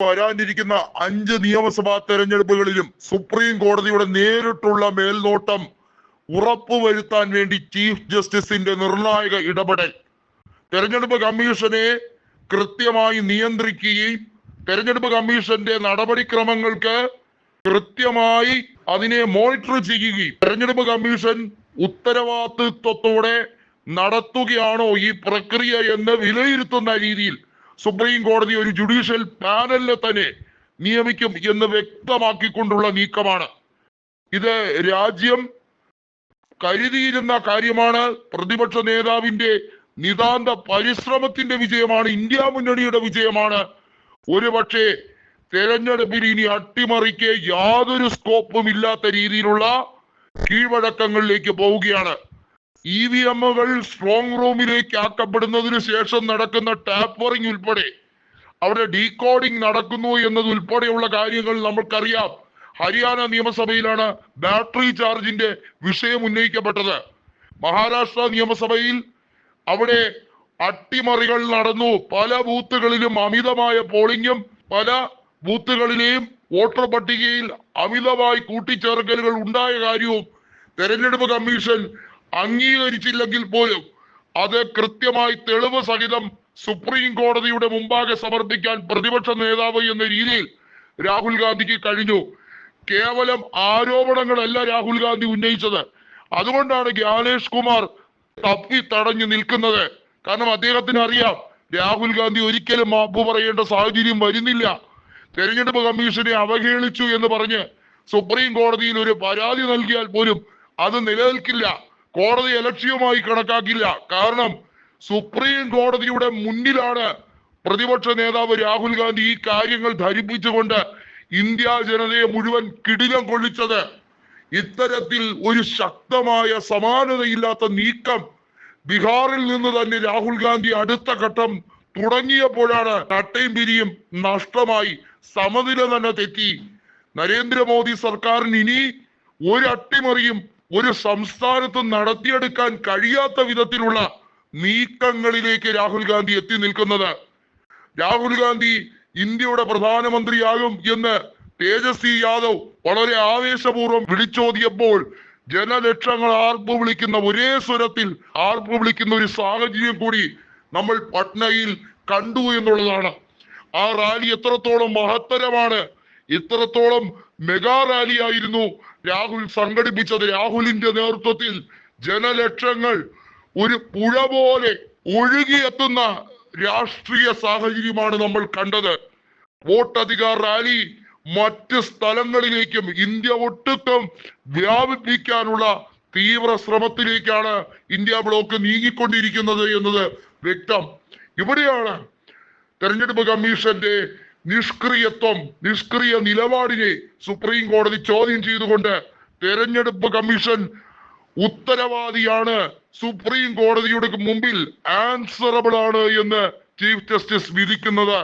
വരാനിരിക്കുന്ന 5 നിയമസഭാ തെരഞ്ഞെടുപ്പുകളിലും സുപ്രീം കോടതിയുടെ നേരിട്ടുള്ള മേൽനോട്ടം ഉറപ്പുവരുത്താൻ വേണ്ടി ചീഫ് ജസ്റ്റിസിന്റെ നിർണായക ഇടപെടൽ തെരഞ്ഞെടുപ്പ് കമ്മീഷനെ കൃത്യമായി നിയന്ത്രിക്കുകയും തെരഞ്ഞെടുപ്പ് കമ്മീഷന്റെ നടപടിക്രമങ്ങൾക്ക് കൃത്യമായി അതിനെ മോണിറ്റർ ചെയ്യുകയും തെരഞ്ഞെടുപ്പ് കമ്മീഷൻ ഉത്തരവാദിത്വത്തോടെ നടത്തുകയാണോ ഈ പ്രക്രിയ എന്ന് വിലയിരുത്തുന്ന രീതിയിൽ സുപ്രീം കോടതി ഒരു ജുഡീഷ്യൽ പാനലിനെ തന്നെ നിയമിക്കും എന്ന് വ്യക്തമാക്കിക്കൊണ്ടുള്ള നീക്കമാണ്. ഇത് രാജ്യം കരുതിയിരുന്ന കാര്യമാണ്. പ്രതിപക്ഷ നേതാവിന്റെ നിതാന്ത പരിശ്രമത്തിന്റെ വിജയമാണ്, ഇന്ത്യ മുന്നണിയുടെ വിജയമാണ്. ഒരുപക്ഷെ തെരഞ്ഞെടുപ്പിൽ ഇനി അട്ടിമറിക്ക് യാതൊരു സ്കോപ്പും ഇല്ലാത്ത രീതിയിലുള്ള കീഴ്വഴക്കങ്ങളിലേക്ക് പോവുകയാണ്. EVM-കൾ സ്ട്രോങ് റൂമിലേക്ക് ആക്കപ്പെടുന്നതിന് ശേഷം നടക്കുന്ന ടാപ്പറിംഗ് ഉൾപ്പെടെ അവിടെ ഡീകോഡിംഗ് നടക്കുന്നു എന്നതുൾപ്പെടെയുള്ള കാര്യങ്ങൾ നമ്മൾക്കറിയാം. ഹരിയാന നിയമസഭയിലാണ് ബാറ്ററി ചാർജിന്റെ വിഷയം ഉന്നയിക്കപ്പെട്ടത്. മഹാരാഷ്ട്ര നിയമസഭയിൽ അവിടെ അട്ടിമറികൾ നടന്നു. പല ബൂത്തുകളിലും അമിതമായ പോളിംഗും പല ബൂത്തുകളിലെയും വോട്ടർ പട്ടികയിൽ അമിതമായി കൂട്ടിച്ചേർക്കലുകൾ ഉണ്ടായ കാര്യവും തെരഞ്ഞെടുപ്പ് കമ്മീഷൻ അംഗീകരിച്ചില്ലെങ്കിൽ പോലും അത് കൃത്യമായി തെളിവ് സഹിതം സുപ്രീം കോടതിയുടെ മുമ്പാകെ സമർപ്പിക്കാൻ പ്രതിപക്ഷ നേതാവ് എന്ന രീതിയിൽ രാഹുൽ ഗാന്ധിക്ക് കഴിഞ്ഞു. കേവലം ആരോപണങ്ങളല്ല രാഹുൽ ഗാന്ധി ഉന്നയിച്ചത്. അതുകൊണ്ടാണ് ജ്ഞാനേഷ് കുമാർ തപ്പി തടഞ്ഞു നിൽക്കുന്നത്. കാരണം അദ്ദേഹത്തിന് അറിയാം രാഹുൽ ഗാന്ധി ഒരിക്കലും മാപ്പ് പറയേണ്ട സാഹചര്യം വരുന്നില്ല. തെരഞ്ഞെടുപ്പ് കമ്മീഷനെ അവഹേളിച്ചു എന്ന് പറഞ്ഞ് സുപ്രീം കോടതിയിൽ ഒരു പരാതി നൽകിയാൽ പോലും അത് നിലനിൽക്കില്ല. കോടതി അലക്ഷ്യമായി കണക്കാക്കില്ല. കാരണം സുപ്രീം കോടതിയുടെ മുന്നിലാണ് പ്രതിപക്ഷ നേതാവ് രാഹുൽ ഗാന്ധി ഈ കാര്യങ്ങൾ ധരിപ്പിച്ചുകൊണ്ട് ഇന്ത്യ ജനതയെ മുഴുവൻ കിടിലം കൊള്ളിച്ചത്. ഇത്തരത്തിൽ ഒരു ശക്തമായ സമാനതയില്ലാത്ത നീക്കം ബീഹാറിൽ നിന്ന് തന്നെ രാഹുൽ ഗാന്ധി അടുത്ത ഘട്ടം തുടങ്ങിയപ്പോഴാണ് കട്ടയും പിരിയും നഷ്ടമായി, സമനില തന്നെ തെറ്റി. നരേന്ദ്രമോദി സർക്കാരിന് ഇനി ഒരു അട്ടിമറിയും ഒരു സംസ്ഥാനത്ത് നടത്തിയെടുക്കാൻ കഴിയാത്ത വിധത്തിലുള്ള നീക്കങ്ങളിലേക്ക് രാഹുൽ ഗാന്ധി എത്തി നിൽക്കുന്നത്. രാഹുൽ ഗാന്ധി ഇന്ത്യയുടെ പ്രധാനമന്ത്രിയാകും എന്ന് തേജസ്വി യാദവ് വളരെ ആവേശപൂർവ്വം വിളിച്ചോതിയപ്പോൾ ജനലക്ഷങ്ങൾ ആർപ്പ് വിളിക്കുന്ന ഒരേ സ്വരത്തിൽ ആർപ്പ് വിളിക്കുന്ന ഒരു സാഹചര്യം കൂടി നമ്മൾ പട്നയിൽ കണ്ടു എന്നുള്ളതാണ്. ആ റാലി എത്രത്തോളം മഹത്തരമാണ്, ഇത്രത്തോളം മെഗാ റാലി ആയിരുന്നു രാഹുൽ സംഘടിപ്പിച്ചത്. രാഹുലിന്റെ നേതൃത്വത്തിൽ ജനലക്ഷങ്ങൾ ഒരു പുഴ പോലെ ഒഴുകിയെത്തുന്ന രാഷ്ട്രീയ സാഹചര്യമാണ് നമ്മൾ കണ്ടത്. വോട്ടധികാർ റാലി മറ്റ് സ്ഥലങ്ങളിലേക്കും ഇന്ത്യ ഒട്ടുക്കം വ്യാപിപ്പിക്കാനുള്ള തീവ്ര ശ്രമത്തിലേക്കാണ് ഇന്ത്യ ബ്ലോക്ക് നീങ്ങിക്കൊണ്ടിരിക്കുന്നത് എന്നത് വ്യക്തം. ഇവിടെയാണ് തെരഞ്ഞെടുപ്പ് കമ്മീഷന്റെ നിഷ്ക്രിയ നിലപാടിനെ സുപ്രീം കോടതി ചോദ്യം ചെയ്തുകൊണ്ട് തെരഞ്ഞെടുപ്പ് കമ്മീഷൻ ഉത്തരവാദിയാണ്, സുപ്രീം കോടതിയുടെ മുമ്പിൽ ആൻസറബിൾ ആണ് എന്ന് ചീഫ് ജസ്റ്റിസ് വിധിക്കുന്നത്.